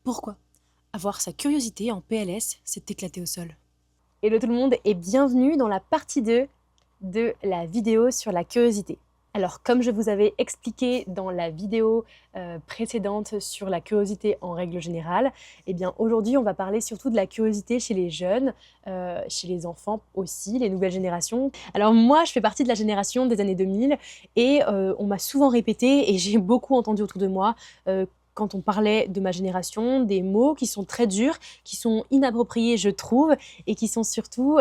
Pourquoi avoir sa curiosité en PLS s'est éclatée au sol? Hello tout le monde et bienvenue dans la partie 2 de la vidéo sur la curiosité. Alors comme je vous avais expliqué dans la vidéo précédente sur la curiosité en règle générale, eh bien aujourd'hui on va parler surtout de la curiosité chez les jeunes, chez les enfants aussi, les nouvelles générations. Alors moi je fais partie de la génération des années 2000 et on m'a souvent répété et j'ai beaucoup entendu autour de moi quand on parlait de ma génération, des mots qui sont très durs, qui sont inappropriés je trouve, et qui sont surtout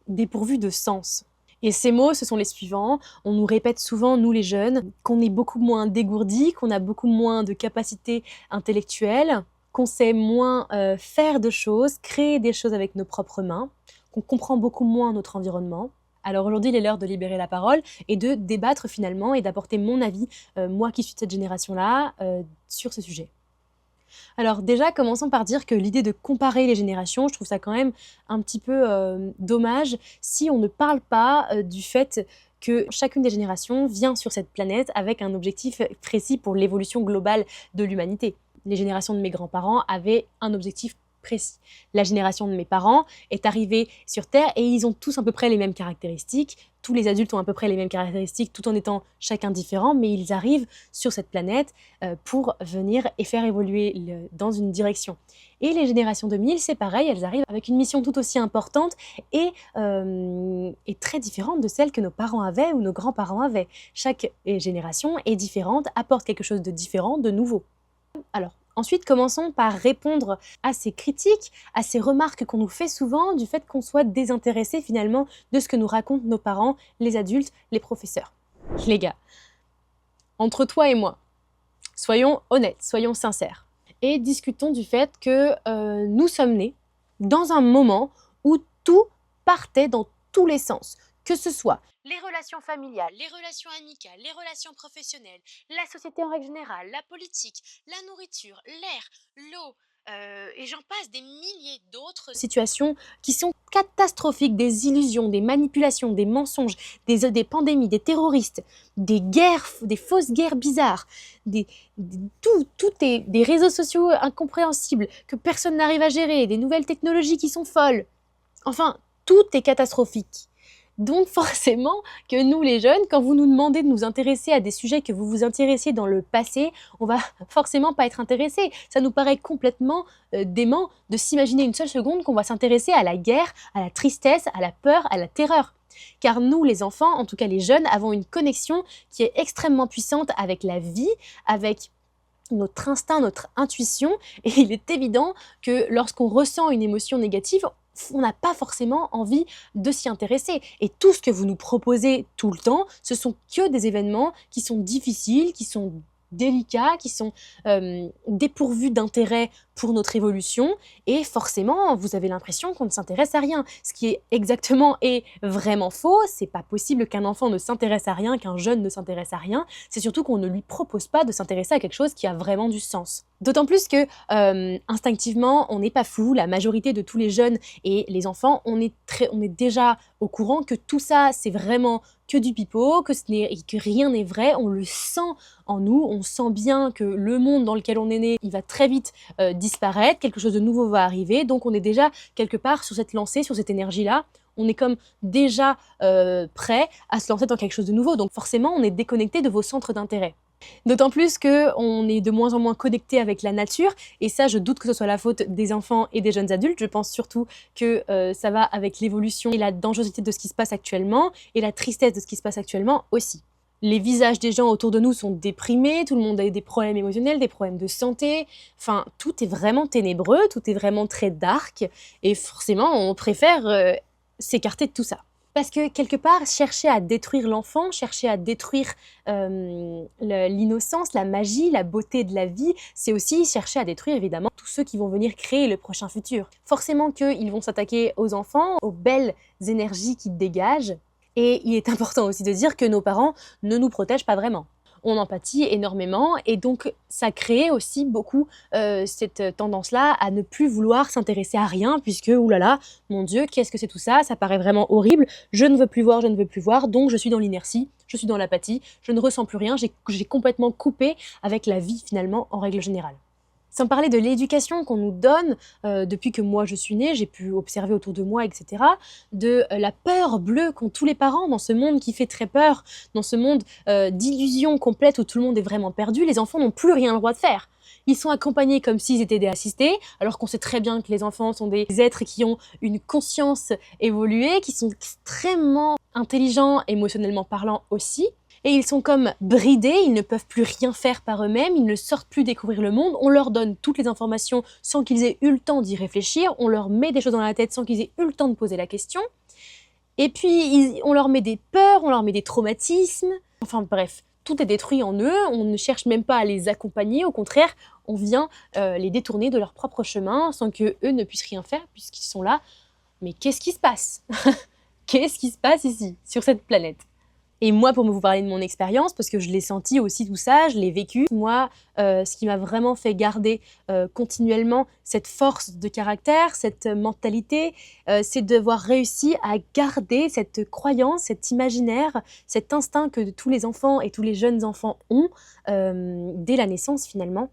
dépourvus de sens. Et ces mots, ce sont les suivants. On nous répète souvent, nous les jeunes, qu'on est beaucoup moins dégourdis, qu'on a beaucoup moins de capacités intellectuelles, qu'on sait moins faire de choses, créer des choses avec nos propres mains, qu'on comprend beaucoup moins notre environnement. Alors aujourd'hui, il est l'heure de libérer la parole et de débattre finalement et d'apporter mon avis, moi qui suis de cette génération-là, sur ce sujet. Alors déjà, commençons par dire que l'idée de comparer les générations, je trouve ça quand même un petit peu dommage si on ne parle pas du fait que chacune des générations vient sur cette planète avec un objectif précis pour l'évolution globale de l'humanité. Les générations de mes grands-parents avaient un objectif précis. La génération de mes parents est arrivée sur Terre et ils ont tous à peu près les mêmes caractéristiques. Tous les adultes ont à peu près les mêmes caractéristiques tout en étant chacun différent, mais ils arrivent sur cette planète pour venir et faire évoluer dans une direction. Et les générations 2000, c'est pareil, elles arrivent avec une mission tout aussi importante et très différente de celle que nos parents avaient ou nos grands-parents avaient. Chaque génération est différente, apporte quelque chose de différent, de nouveau. Alors, ensuite, commençons par répondre à ces critiques, à ces remarques qu'on nous fait souvent du fait qu'on soit désintéressé finalement de ce que nous racontent nos parents, les adultes, les professeurs. Les gars, entre toi et moi, soyons honnêtes, soyons sincères et discutons du fait que nous sommes nés dans un moment où tout partait dans tous les sens, que ce soit les relations familiales, les relations amicales, les relations professionnelles, la société en règle générale, la politique, la nourriture, l'air, l'eau, et j'en passe des milliers d'autres situations qui sont catastrophiques, des illusions, des manipulations, des mensonges, des pandémies, des terroristes, des guerres, des fausses guerres bizarres, tout est des réseaux sociaux incompréhensibles que personne n'arrive à gérer, des nouvelles technologies qui sont folles. Enfin, tout est catastrophique. Donc forcément que nous les jeunes, quand vous nous demandez de nous intéresser à des sujets que vous vous intéressiez dans le passé, on va forcément pas être intéressé. Ça nous paraît complètement dément de s'imaginer une seule seconde qu'on va s'intéresser à la guerre, à la tristesse, à la peur, à la terreur. Car nous, les enfants, en tout cas les jeunes, avons une connexion qui est extrêmement puissante avec la vie, avec notre instinct, notre intuition, et il est évident que lorsqu'on ressent une émotion négative, on n'a pas forcément envie de s'y intéresser. Et tout ce que vous nous proposez tout le temps, ce sont que des événements qui sont difficiles, qui sont délicats, qui sont dépourvus d'intérêt pour notre évolution, et forcément, vous avez l'impression qu'on ne s'intéresse à rien. Ce qui est exactement et vraiment faux, c'est pas possible qu'un enfant ne s'intéresse à rien, qu'un jeune ne s'intéresse à rien, c'est surtout qu'on ne lui propose pas de s'intéresser à quelque chose qui a vraiment du sens. D'autant plus que, instinctivement, on n'est pas fou, la majorité de tous les jeunes et les enfants, on est déjà au courant que tout ça, c'est vraiment que du pipeau, que rien n'est vrai, on le sent en nous, on sent bien que le monde dans lequel on est né, il va très vite disparaître, quelque chose de nouveau va arriver, donc on est déjà quelque part sur cette lancée, sur cette énergie-là, on est comme déjà prêt à se lancer dans quelque chose de nouveau, donc forcément on est déconnecté de vos centres d'intérêt. D'autant plus qu'on est de moins en moins connecté avec la nature, et ça je doute que ce soit la faute des enfants et des jeunes adultes, je pense surtout que ça va avec l'évolution et la dangerosité de ce qui se passe actuellement, et la tristesse de ce qui se passe actuellement aussi. Les visages des gens autour de nous sont déprimés, tout le monde a des problèmes émotionnels, des problèmes de santé, enfin tout est vraiment ténébreux, tout est vraiment très dark, et forcément on préfère s'écarter de tout ça. Parce que quelque part, chercher à détruire l'enfant, chercher à détruire l'innocence, la magie, la beauté de la vie, c'est aussi chercher à détruire évidemment tous ceux qui vont venir créer le prochain futur. Forcément qu'ils vont s'attaquer aux enfants, aux belles énergies qu'ils dégagent, et il est important aussi de dire que nos parents ne nous protègent pas vraiment. On empathie énormément et donc ça crée aussi beaucoup cette tendance-là à ne plus vouloir s'intéresser à rien puisque, oulala, mon Dieu, qu'est-ce que c'est tout ça? Ça paraît vraiment horrible, je ne veux plus voir, je ne veux plus voir, donc je suis dans l'inertie, je suis dans l'apathie, je ne ressens plus rien, j'ai complètement coupé avec la vie finalement en règle générale. Sans parler de l'éducation qu'on nous donne depuis que moi je suis née, j'ai pu observer autour de moi, etc., de la peur bleue qu'ont tous les parents dans ce monde qui fait très peur, dans ce monde d'illusions complètes où tout le monde est vraiment perdu. Les enfants n'ont plus rien le droit de faire. Ils sont accompagnés comme s'ils étaient des assistés, alors qu'on sait très bien que les enfants sont des êtres qui ont une conscience évoluée, qui sont extrêmement intelligents, émotionnellement parlant aussi. Et ils sont comme bridés, ils ne peuvent plus rien faire par eux-mêmes, ils ne sortent plus découvrir le monde, on leur donne toutes les informations sans qu'ils aient eu le temps d'y réfléchir, on leur met des choses dans la tête sans qu'ils aient eu le temps de poser la question, et puis on leur met des peurs, on leur met des traumatismes, enfin bref, tout est détruit en eux, on ne cherche même pas à les accompagner, au contraire, on vient les détourner de leur propre chemin sans qu'eux ne puissent rien faire puisqu'ils sont là. Mais qu'est-ce qui se passe? Qu'est-ce qui se passe ici, sur cette planète? Et moi, pour vous parler de mon expérience, parce que je l'ai senti aussi tout ça, je l'ai vécu, moi, ce qui m'a vraiment fait garder continuellement cette force de caractère, cette mentalité, c'est d'avoir réussi à garder cette croyance, cet imaginaire, cet instinct que tous les enfants et tous les jeunes enfants ont dès la naissance finalement.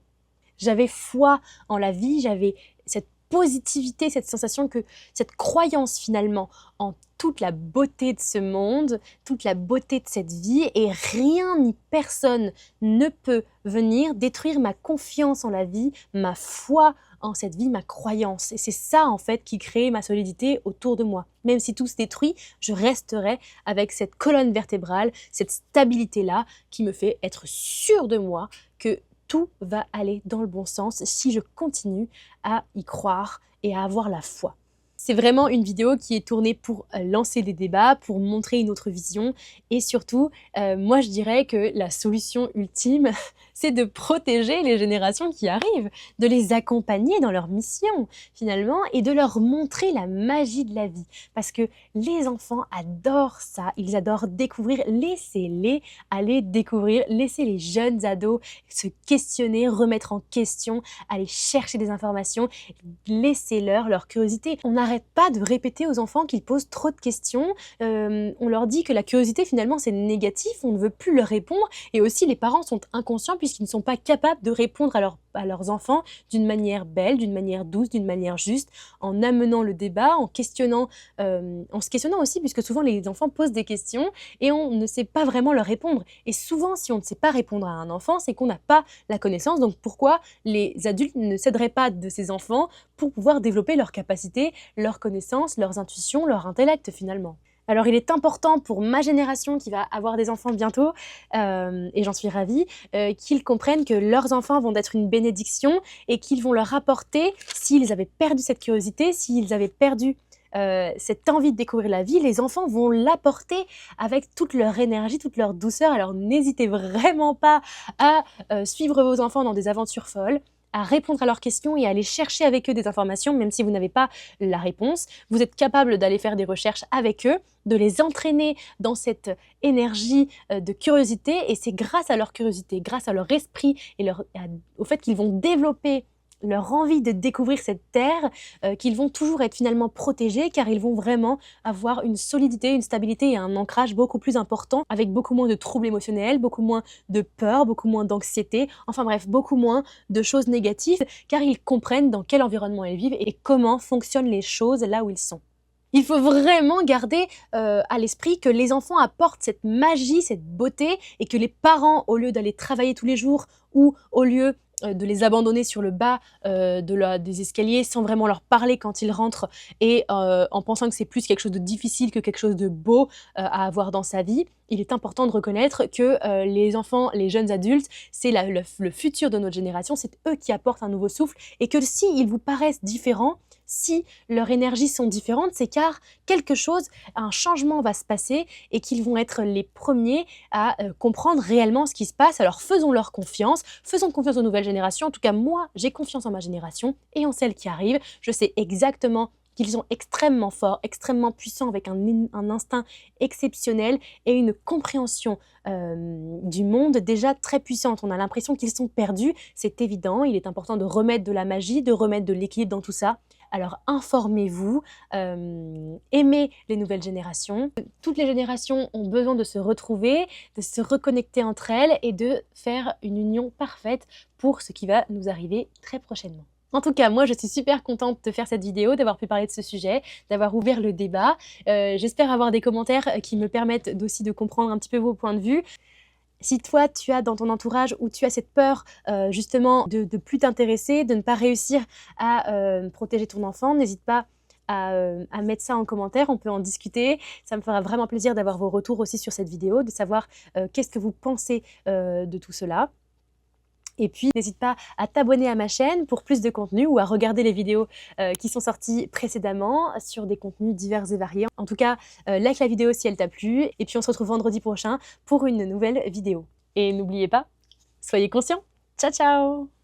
J'avais foi en la vie, j'avais cette positivité, cette sensation que, cette croyance finalement en toute la beauté de ce monde, toute la beauté de cette vie, et rien ni personne ne peut venir détruire ma confiance en la vie, ma foi en cette vie, ma croyance. Et c'est ça en fait qui crée ma solidité autour de moi. Même si tout se détruit, je resterai avec cette colonne vertébrale, cette stabilité-là qui me fait être sûre de moi que tout va aller dans le bon sens si je continue à y croire et à avoir la foi. C'est vraiment une vidéo qui est tournée pour lancer des débats, pour montrer une autre vision et surtout, moi je dirais que la solution ultime, c'est de protéger les générations qui arrivent, de les accompagner dans leur mission finalement et de leur montrer la magie de la vie. Parce que les enfants adorent ça, ils adorent découvrir, laissez-les aller découvrir, laissez les jeunes ados se questionner, remettre en question, aller chercher des informations, laissez-leur leur curiosité. On n'arrête pas de répéter aux enfants qu'ils posent trop de questions, on leur dit que la curiosité finalement c'est négatif, on ne veut plus leur répondre et aussi les parents sont inconscients puisqu'ils ne sont pas capables de répondre à leurs enfants d'une manière belle, d'une manière douce, d'une manière juste, en amenant le débat, en se questionnant aussi puisque souvent les enfants posent des questions et on ne sait pas vraiment leur répondre. Et souvent si on ne sait pas répondre à un enfant, c'est qu'on n'a pas la connaissance, donc pourquoi les adultes ne s'aideraient pas de ces enfants pour pouvoir développer leurs capacités, leurs connaissances, leurs intuitions, leur intellect finalement. Alors il est important pour ma génération qui va avoir des enfants bientôt, et j'en suis ravie, qu'ils comprennent que leurs enfants vont être une bénédiction et qu'ils vont leur apporter, s'ils avaient perdu cette curiosité, s'ils avaient perdu cette envie de découvrir la vie, les enfants vont l'apporter avec toute leur énergie, toute leur douceur. Alors n'hésitez vraiment pas à suivre vos enfants dans des aventures folles, à répondre à leurs questions et à aller chercher avec eux des informations, même si vous n'avez pas la réponse. Vous êtes capable d'aller faire des recherches avec eux, de les entraîner dans cette énergie de curiosité et c'est grâce à leur curiosité, grâce à leur esprit et au fait qu'ils vont développer leur envie de découvrir cette terre, qu'ils vont toujours être finalement protégés car ils vont vraiment avoir une solidité, une stabilité et un ancrage beaucoup plus important avec beaucoup moins de troubles émotionnels, beaucoup moins de peur, beaucoup moins d'anxiété, enfin bref, beaucoup moins de choses négatives car ils comprennent dans quel environnement ils vivent et comment fonctionnent les choses là où ils sont. Il faut vraiment garder à l'esprit que les enfants apportent cette magie, cette beauté et que les parents, au lieu d'aller travailler tous les jours ou au lieu de les abandonner sur le bas des escaliers sans vraiment leur parler quand ils rentrent et en pensant que c'est plus quelque chose de difficile que quelque chose de beau à avoir dans sa vie, il est important de reconnaître que les enfants, les jeunes adultes, c'est le futur de notre génération, c'est eux qui apportent un nouveau souffle et que s'ils vous paraissent différents, si leurs énergies sont différentes, c'est car quelque chose, un changement va se passer et qu'ils vont être les premiers à comprendre réellement ce qui se passe. Alors faisons-leur confiance, faisons confiance aux nouvelles générations. En tout cas, moi, j'ai confiance en ma génération et en celle qui arrive. Je sais exactement qu'ils sont extrêmement forts, extrêmement puissants, avec un instinct exceptionnel et une compréhension du monde déjà très puissante. On a l'impression qu'ils sont perdus, c'est évident. Il est important de remettre de la magie, de remettre de l'équilibre dans tout ça. Alors informez-vous, aimez les nouvelles générations. Toutes les générations ont besoin de se retrouver, de se reconnecter entre elles et de faire une union parfaite pour ce qui va nous arriver très prochainement. En tout cas, moi je suis super contente de faire cette vidéo, d'avoir pu parler de ce sujet, d'avoir ouvert le débat. J'espère avoir des commentaires qui me permettent aussi de comprendre un petit peu vos points de vue. Si toi, tu as dans ton entourage où tu as cette peur justement de plus t'intéresser, de ne pas réussir à protéger ton enfant, n'hésite pas à mettre ça en commentaire, on peut en discuter. Ça me fera vraiment plaisir d'avoir vos retours aussi sur cette vidéo, de savoir qu'est-ce que vous pensez de tout cela. Et puis, n'hésite pas à t'abonner à ma chaîne pour plus de contenu ou à regarder les vidéos qui sont sorties précédemment sur des contenus divers et variés. En tout cas, like la vidéo si elle t'a plu. Et puis, on se retrouve vendredi prochain pour une nouvelle vidéo. Et n'oubliez pas, soyez conscients. Ciao, ciao!